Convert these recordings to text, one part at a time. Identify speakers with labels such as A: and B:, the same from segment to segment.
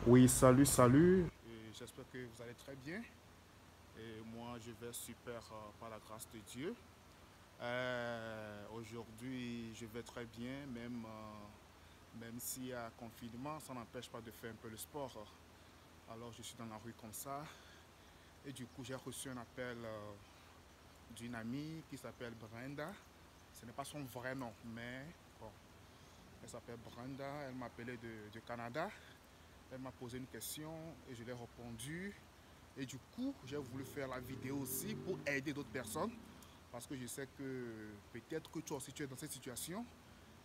A: Oui, salut, salut. J'espère que vous allez très bien. Et moi, je vais super par la grâce de Dieu. Aujourd'hui, je vais très bien, même s'il y a confinement, ça n'empêche pas de faire un peu le sport. Alors, je suis dans la rue comme ça. Et du coup, j'ai reçu un appel d'une amie qui s'appelle Brenda. Ce n'est pas son vrai nom, mais bon, elle s'appelle Brenda. Elle m'a appelé du Canada. Elle m'a posé une question et je lui ai répondu. Et du coup, j'ai voulu faire la vidéo aussi pour aider d'autres personnes. Parce que je sais que peut-être que toi aussi tu es dans cette situation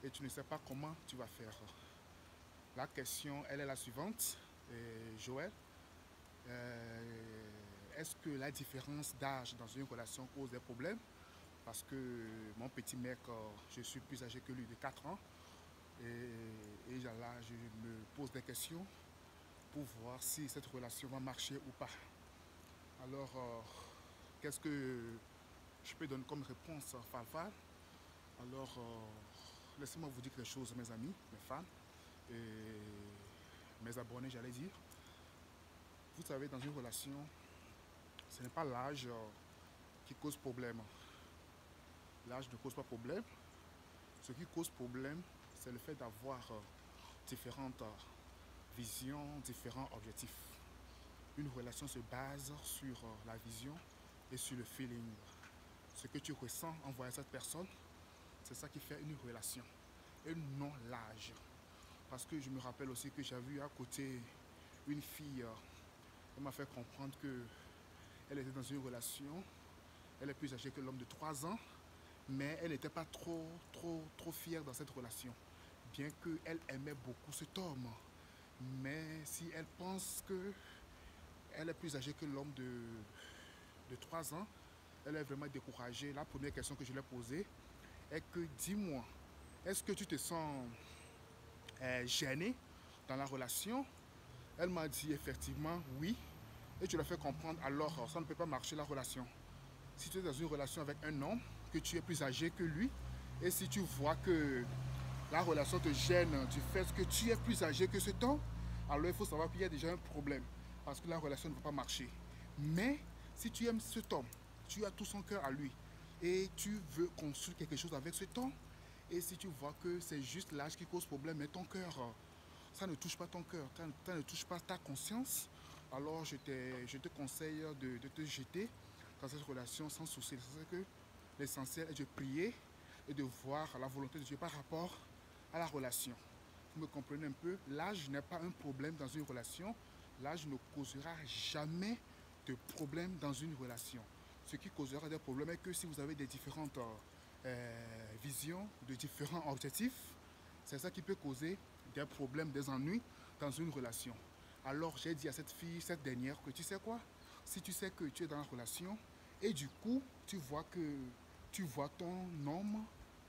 A: et tu ne sais pas comment tu vas faire. La question, elle est la suivante. Joël, est-ce que la différence d'âge dans une relation cause des problèmes? Parce que mon petit mec, je suis plus âgé que lui de 4 ans. Et là, je me pose des questions pour voir si cette relation va marcher ou pas. Alors, qu'est-ce que je peux donner comme réponse, Falfal? Alors, laissez-moi vous dire quelque chose, mes amis, mes fans et mes abonnés, j'allais dire. Vous savez, dans une relation, ce n'est pas l'âge qui cause problème. L'âge ne cause pas problème. Ce qui cause problème, c'est le fait d'avoir différentes visions, différents objectifs. Une relation se base sur la vision et sur le feeling. Ce que tu ressens en voyant cette personne, c'est ça qui fait une relation et non l'âge. Parce que je me rappelle aussi que j'ai vu à côté une fille, elle m'a fait comprendre qu'elle était dans une relation, elle est plus âgée que l'homme de 3 ans, mais elle n'était pas trop fière dans cette relation. Bien qu'elle aimait beaucoup cet homme. Mais si elle pense qu'elle est plus âgée que l'homme de 3 ans, elle est vraiment découragée. La première question que je lui ai posée est que dis-moi, est-ce que tu te sens gêné dans la relation? Elle m'a dit effectivement oui. Et tu l'as fait comprendre, alors ça ne peut pas marcher la relation. Si tu es dans une relation avec un homme, que tu es plus âgé que lui, et si tu vois que la relation te gêne du fait que tu es plus âgé que cet homme, alors il faut savoir qu'il y a déjà un problème, parce que la relation ne va pas marcher. Mais si tu aimes cet homme, tu as tout son cœur à lui, et tu veux construire quelque chose avec cet homme, et si tu vois que c'est juste l'âge qui cause problème, mais ton cœur, ça ne touche pas ton cœur, ça ne touche pas ta conscience, alors je te conseille de te jeter dans cette relation sans souci. C'est que l'essentiel est de prier et de voir la volonté de Dieu par rapport à la relation. Vous me comprenez un peu? L'âge n'est pas un problème dans une relation. L'âge ne causera jamais de problème dans une relation. Ce qui causera des problèmes est que si vous avez des différentes visions, de différents objectifs, c'est ça qui peut causer des problèmes, des ennuis dans une relation. Alors j'ai dit à cette fille, cette dernière, que tu sais quoi? Si tu sais que tu es dans la relation et du coup tu vois ton homme,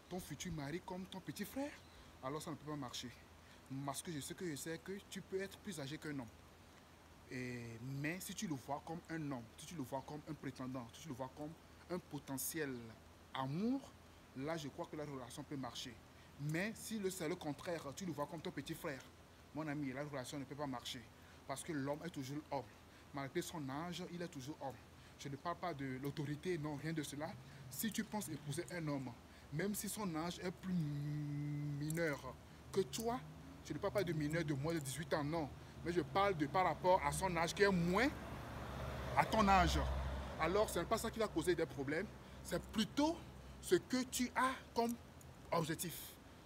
A: ton futur mari comme ton petit frère, alors ça ne peut pas marcher. Parce que je sais que tu peux être plus âgé qu'un homme. Mais si tu le vois comme un homme, si tu le vois comme un prétendant, si tu le vois comme un potentiel amour, là je crois que la relation peut marcher. Mais si c'est le contraire, tu le vois comme ton petit frère, mon ami, la relation ne peut pas marcher. Parce que l'homme est toujours homme. Malgré son âge, il est toujours homme. Je ne parle pas de l'autorité, non, rien de cela. Si tu penses épouser un homme, même si son âge est plus mineur que toi, je ne parle pas de mineur de moins de 18 ans, non. Mais je parle de par rapport à son âge qui est moins à ton âge. Alors, ce n'est pas ça qui va causer des problèmes. C'est plutôt ce que tu as comme objectif.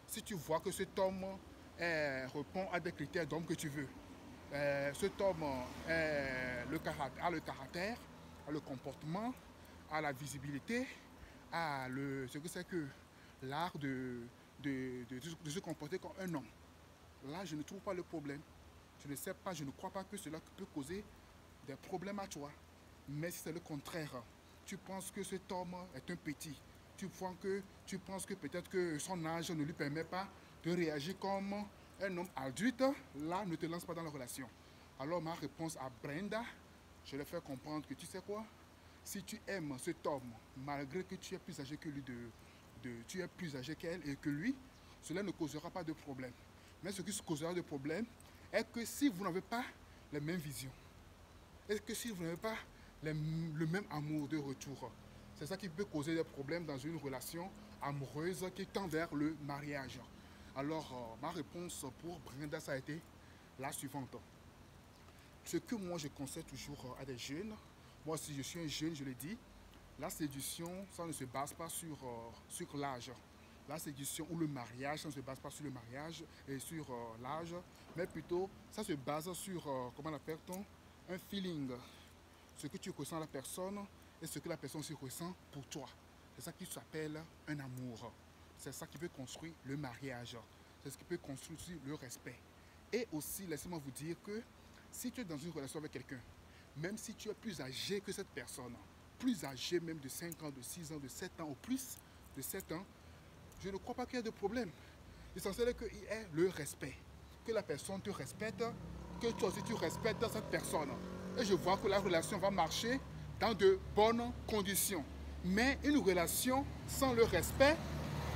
A: Si tu vois que cet homme répond à des critères d'homme que tu veux, cet homme a le caractère, a le comportement, a la visibilité, a ce que c'est que l'art de se comporter comme un homme. Là, je ne trouve pas le problème. Je ne sais pas, je ne crois pas que cela peut causer des problèmes à toi. Mais si c'est le contraire, tu penses que cet homme est un petit, tu penses que peut-être que son âge ne lui permet pas de réagir comme un homme adulte, là, ne te lance pas dans la relation. Alors ma réponse à Brenda, je lui fais comprendre que tu sais quoi, si tu aimes cet homme, malgré que tu es plus âgé que lui, tu es plus âgé qu'elle et que lui, cela ne causera pas de problème. Mais ce qui causera de problème est que si vous n'avez pas les mêmes visions, est que si vous n'avez pas le même amour de retour, c'est ça qui peut causer des problèmes dans une relation amoureuse qui tend vers le mariage. Alors, ma réponse pour Brenda, ça a été la suivante. Ce que moi je conseille toujours à des jeunes, moi si je suis un jeune, je le dis, la séduction, ça ne se base pas sur l'âge. La séduction ou le mariage, ça ne se base pas sur le mariage et sur l'âge, mais plutôt ça se base sur, comment l'appelle-t-on, un feeling, ce que tu ressens à la personne et ce que la personne aussi ressent pour toi. C'est ça qui s'appelle un amour. C'est ça qui peut construire le mariage. C'est ce qui peut construire aussi le respect. Et aussi, laissez-moi vous dire que si tu es dans une relation avec quelqu'un, même si tu es plus âgé que cette personne, plus âgé même de 5 ans, de 6 ans, de 7 ans ou plus de 7 ans, je ne crois pas qu'il y ait de problème. L'essentiel est qu'il y ait le respect. Que la personne te respecte, que toi aussi tu respectes cette personne. Et je vois que la relation va marcher dans de bonnes conditions. Mais une relation sans le respect,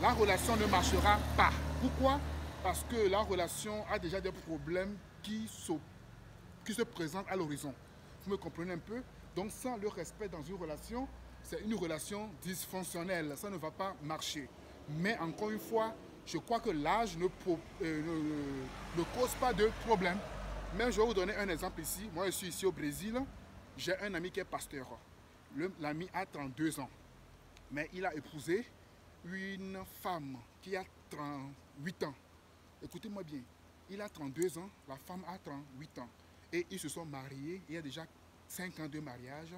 A: la relation ne marchera pas. Pourquoi? Parce que la relation a déjà des problèmes qui se présentent à l'horizon. Vous me comprenez un peu? Donc sans le respect dans une relation, c'est une relation dysfonctionnelle. Ça ne va pas marcher. Mais encore une fois, je crois que l'âge ne cause pas de problème. Mais je vais vous donner un exemple ici. Moi, je suis ici au Brésil. J'ai un ami qui est pasteur. L'ami a 32 ans. Mais il a épousé une femme qui a 38 ans. Écoutez-moi bien. Il a 32 ans, la femme a 38 ans. Et ils se sont mariés. Il y a déjà 5 ans de mariage.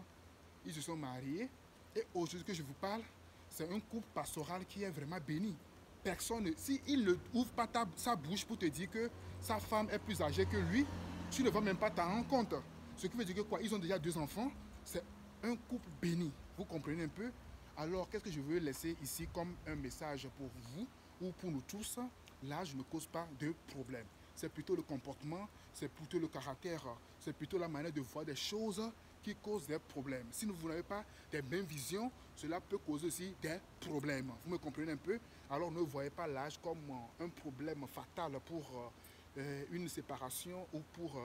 A: Ils se sont mariés. Et aujourd'hui que je vous parle, c'est un couple pastoral qui est vraiment béni. Personne, s'il ne ouvre pas sa bouche pour te dire que sa femme est plus âgée que lui, tu ne vas même pas t'en rendre compte. Ce qui veut dire que quoi? Ils ont déjà 2 enfants. C'est un couple béni. Vous comprenez un peu? Alors, qu'est-ce que je veux laisser ici comme un message pour vous ou pour nous tous? L'âge ne cause pas de problème. C'est plutôt le comportement, c'est plutôt le caractère, c'est plutôt la manière de voir des choses qui causent des problèmes. Si vous n'avez pas des mêmes visions, cela peut causer aussi des problèmes. Vous me comprenez un peu? Alors ne voyez pas l'âge comme un problème fatal pour une séparation ou pour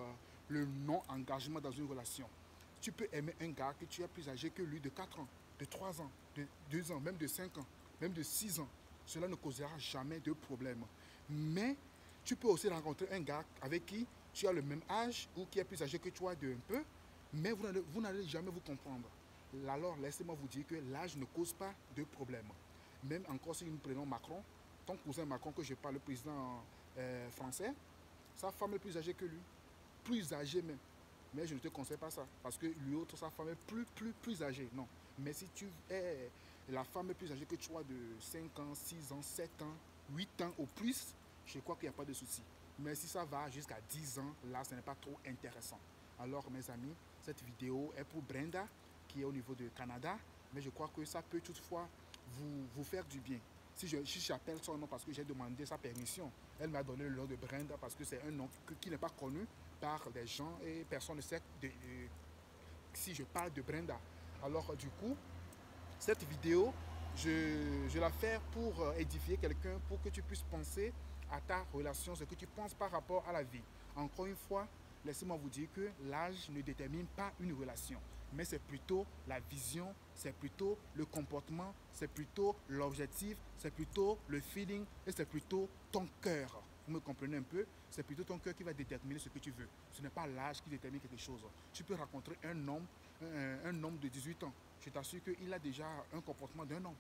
A: le non-engagement dans une relation. Tu peux aimer un gars que tu es plus âgé que lui de 4 ans, de 3 ans, de 2 ans, même de 5 ans, même de 6 ans. Cela ne causera jamais de problème. Mais tu peux aussi rencontrer un gars avec qui tu as le même âge ou qui est plus âgé que toi de un peu, mais vous n'allez jamais vous comprendre. Alors laissez-moi vous dire que l'âge ne cause pas de problème. Même encore si nous prenons Macron, ton cousin Macron que je parle, le président français, sa femme est plus âgée que lui, plus âgée même. Mais je ne te conseille pas ça, parce que lui autre, sa femme est plus âgée. Non. Mais si tu es la femme est plus âgée que toi de 5 ans, 6 ans, 7 ans, 8 ans au plus, je crois qu'il n'y a pas de souci. Mais si ça va jusqu'à 10 ans, là, ce n'est pas trop intéressant. Alors, mes amis, cette vidéo est pour Brenda, qui est au niveau du Canada, mais je crois que ça peut toutefois vous faire du bien. Si j'appelle son nom parce que j'ai demandé sa permission, elle m'a donné le nom de Brenda parce que c'est un nom qui n'est pas connu par les gens et personne ne sait si je parle de Brenda. Alors, du coup, cette vidéo, je la fais pour édifier quelqu'un, pour que tu puisses penser à ta relation, ce que tu penses par rapport à la vie. Encore une fois, laissez-moi vous dire que l'âge ne détermine pas une relation, mais c'est plutôt la vision, c'est plutôt le comportement, c'est plutôt l'objectif, c'est plutôt le feeling et c'est plutôt ton cœur. Vous me comprenez un peu? C'est plutôt ton cœur qui va déterminer ce que tu veux. Ce n'est pas l'âge qui détermine quelque chose. Tu peux rencontrer un homme de 18 ans. Je t'assure qu'il a déjà un comportement d'un homme.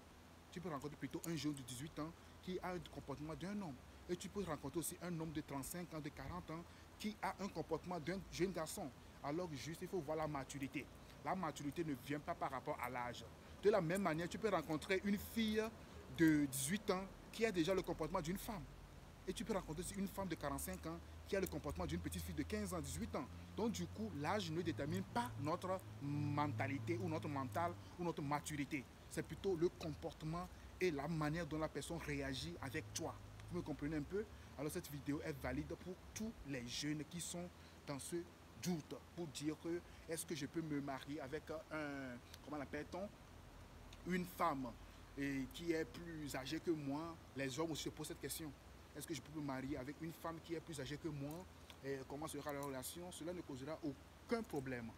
A: Tu peux rencontrer plutôt un jeune de 18 ans qui a un comportement d'un homme. Et tu peux rencontrer aussi un homme de 35 ans, de 40 ans qui a un comportement d'un jeune garçon. Alors juste, il faut voir la maturité. La maturité ne vient pas par rapport à l'âge. De la même manière, tu peux rencontrer une fille de 18 ans qui a déjà le comportement d'une femme. Et tu peux rencontrer aussi une femme de 45 ans qui a le comportement d'une petite fille de 15 ans, 18 ans. Donc du coup, l'âge ne détermine pas notre mentalité ou notre mental ou notre maturité. C'est plutôt le comportement et la manière dont la personne réagit avec toi. Vous me comprenez un peu? Alors cette vidéo est valide pour tous les jeunes qui sont dans ce doute pour dire que est-ce que je peux me marier avec comment l'appelle-t-on, une femme qui est plus âgée que moi. Les hommes aussi se posent cette question. est-ce que je peux me marier avec une femme qui est plus âgée que moi, et comment sera la relation, cela ne causera aucun problème.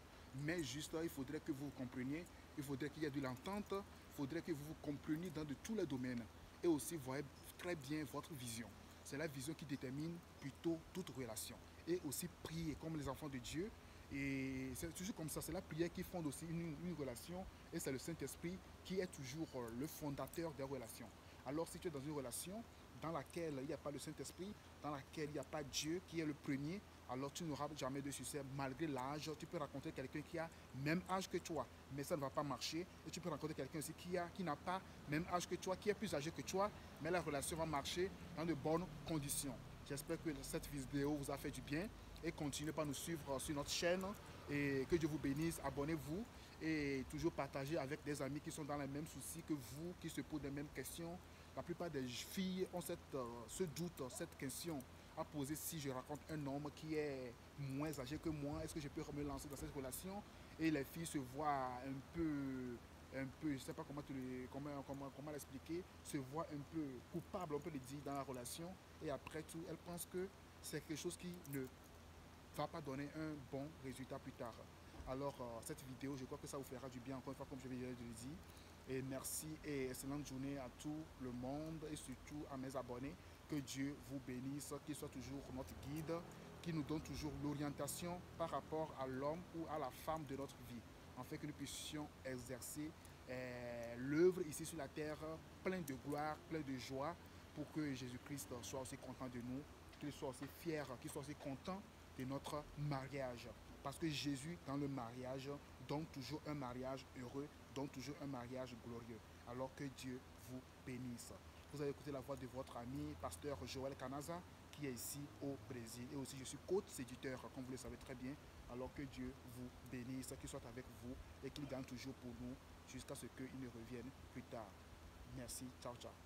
A: Mais juste, il faudrait que vous compreniez, il faudrait qu'il y ait de l'entente, il faudrait que vous vous compreniez dans de tous les domaines. Et aussi, voyez très bien votre vision. C'est la vision qui détermine plutôt toute relation. Et aussi prier comme les enfants de Dieu. Et c'est toujours comme ça, c'est la prière qui fonde aussi une relation. Et c'est le Saint-Esprit qui est toujours le fondateur des relations. Alors si tu es dans une relation dans laquelle il n'y a pas le Saint-Esprit, dans laquelle il n'y a pas Dieu qui est le premier, alors tu n'auras jamais de succès malgré l'âge. Tu peux rencontrer quelqu'un qui a même âge que toi, mais ça ne va pas marcher. Et tu peux rencontrer quelqu'un aussi qui n'a pas même âge que toi, qui est plus âgé que toi, mais la relation va marcher dans de bonnes conditions. J'espère que cette vidéo vous a fait du bien et continuez par nous suivre sur notre chaîne et que Dieu vous bénisse. Abonnez-vous et toujours partagez avec des amis qui sont dans les mêmes soucis que vous, qui se posent les mêmes questions. La plupart des filles ont ce doute, cette question à poser: si je rencontre un homme qui est moins âgé que moi, est-ce que je peux me lancer dans cette relation? Et les filles se voient je ne sais pas comment l'expliquer, se voient un peu coupables, on peut le dire, dans la relation. Et après tout, elles pensent que c'est quelque chose qui ne va pas donner un bon résultat plus tard. Alors, cette vidéo, je crois que ça vous fera du bien, encore une fois, comme je viens de le dire. Et merci et excellente journée à tout le monde et surtout à mes abonnés. Que Dieu vous bénisse, qu'il soit toujours notre guide, qui nous donne toujours l'orientation par rapport à l'homme ou à la femme de notre vie, afin que nous puissions exercer l'œuvre ici sur la terre plein de gloire, plein de joie, pour que Jésus-Christ soit aussi content de nous, qu'il soit aussi fier, qu'il soit aussi content de notre mariage. Parce que Jésus, dans le mariage, donne toujours un mariage heureux, donne toujours un mariage glorieux. Alors que Dieu vous bénisse. Vous avez écouté la voix de votre ami, pasteur Joël Canaza, qui est ici au Brésil. Et aussi, je suis coach séducteur, comme vous le savez très bien. Alors que Dieu vous bénisse, qu'il soit avec vous et qu'il gagne toujours pour nous jusqu'à ce qu'il ne revienne plus tard. Merci, ciao, ciao.